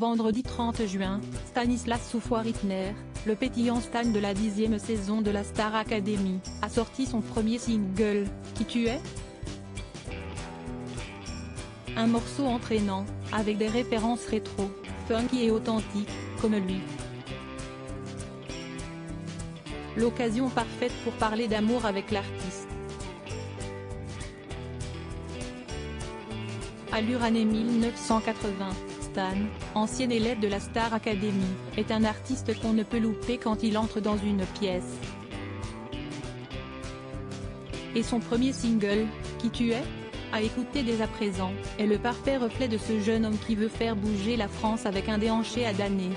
vendredi 30 juin, Stanislas Soufouaritner, le pétillant Stan de la 10e saison de la Star Academy, a sorti son premier single, Qui tu es ? Un morceau entraînant, avec des références rétro, funky et authentiques, comme lui. L'occasion parfaite pour parler d'amour avec l'artiste. Allure année 1980, Stan, ancien élève de la Star Academy, est un artiste qu'on ne peut louper quand il entre dans une pièce. Et son premier single, Qui tu es ? À écouter dès à présent, est le parfait reflet de ce jeune homme qui veut faire bouger la France avec un déhanché à damner.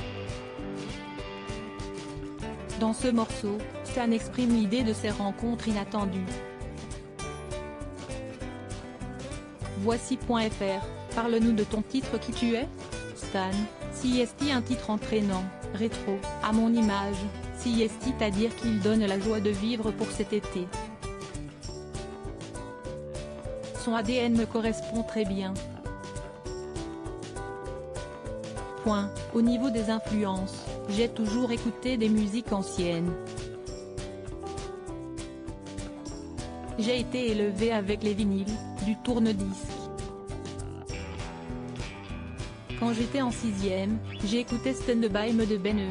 Dans ce morceau, Stan exprime l'idée de ses rencontres inattendues. Voici.fr, parle-nous de ton titre Qui tu es ? Stan, si est-il un titre entraînant, rétro, à mon image, si est-il à dire qu'il donne la joie de vivre pour cet été. Son ADN me correspond très bien. Au niveau des influences, j'ai toujours écouté des musiques anciennes. J'ai été élevé avec les vinyles, du tourne-disque. Quand j'étais en 6e, j'ai écouté Stand By Me de Ben E.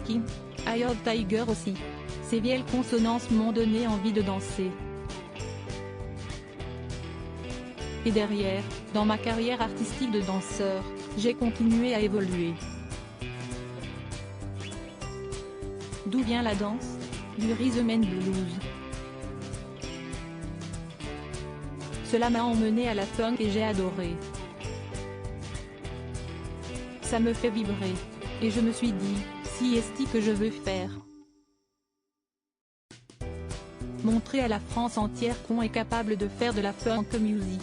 King, Eye of Tiger aussi. Ces vieilles consonances m'ont donné envie de danser. Et derrière, dans ma carrière artistique de danseur, j'ai continué à évoluer. D'où vient la danse ? Du rhythm and blues. Cela m'a emmené à la funk et j'ai adoré. Ça me fait vibrer. Et je me suis dit, si est-ce que je veux faire. Montrer à la France entière qu'on est capable de faire de la funk music.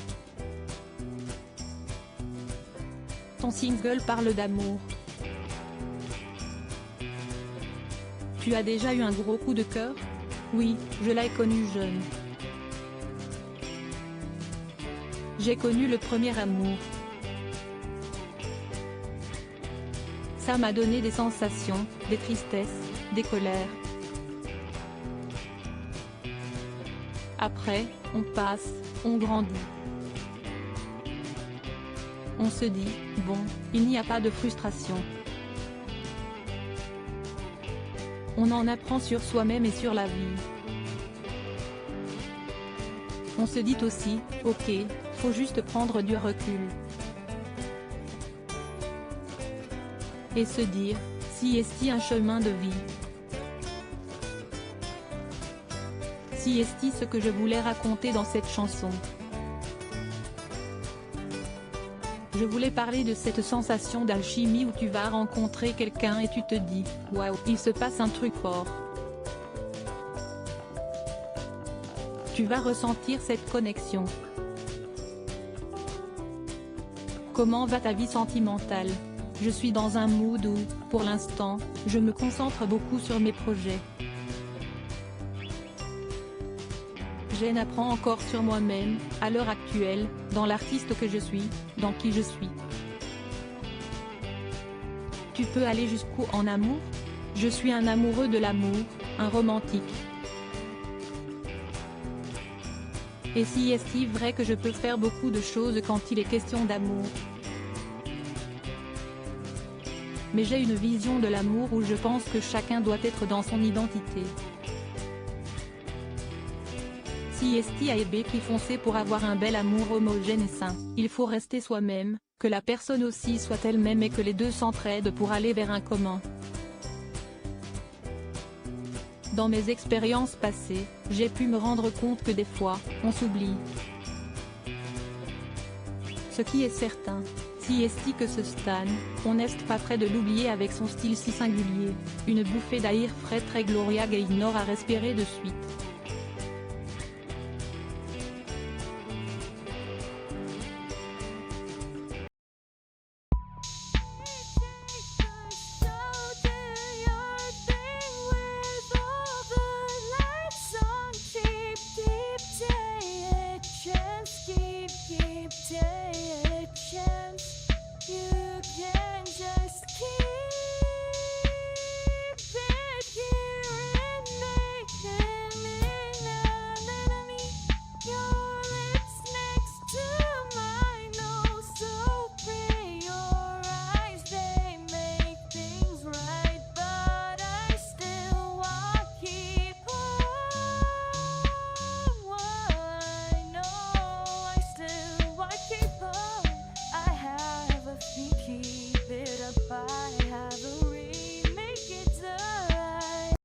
Ton single parle d'amour. Tu as déjà eu un gros coup de cœur ? Oui, je l'ai connu jeune. J'ai connu le premier amour. Ça m'a donné des sensations, des tristesses, des colères. Après, on passe, on grandit. On se dit, bon, il n'y a pas de frustration. On en apprend sur soi-même et sur la vie. On se dit aussi, ok, faut juste prendre du recul. Et se dire, si est-il un chemin de vie. Si est-il ce que je voulais raconter dans cette chanson. Je voulais parler de cette sensation d'alchimie où tu vas rencontrer quelqu'un et tu te dis, waouh, il se passe un truc fort. Tu vas ressentir cette connexion. Comment va ta vie sentimentale ? Je suis dans un mood où, pour l'instant, je me concentre beaucoup sur mes projets. J'apprends encore sur moi-même, à l'heure actuelle, dans l'artiste que je suis, dans qui je suis. Tu peux aller jusqu'où en amour ? Je suis un amoureux de l'amour, un romantique. Et si est-il vrai que je peux faire beaucoup de choses quand il est question d'amour ? Mais j'ai une vision de l'amour où je pense que chacun doit être dans son identité. Si est-il A et B qui foncent pour avoir un bel amour homogène et sain, il faut rester soi-même, que la personne aussi soit elle-même et que les deux s'entraident pour aller vers un commun. Dans mes expériences passées, j'ai pu me rendre compte que des fois, on s'oublie. Ce qui est certain, si est-il que ce Stan, on n'est pas près de l'oublier avec son style si singulier, une bouffée d'air frais très Gloria Gaynor à respirer de suite.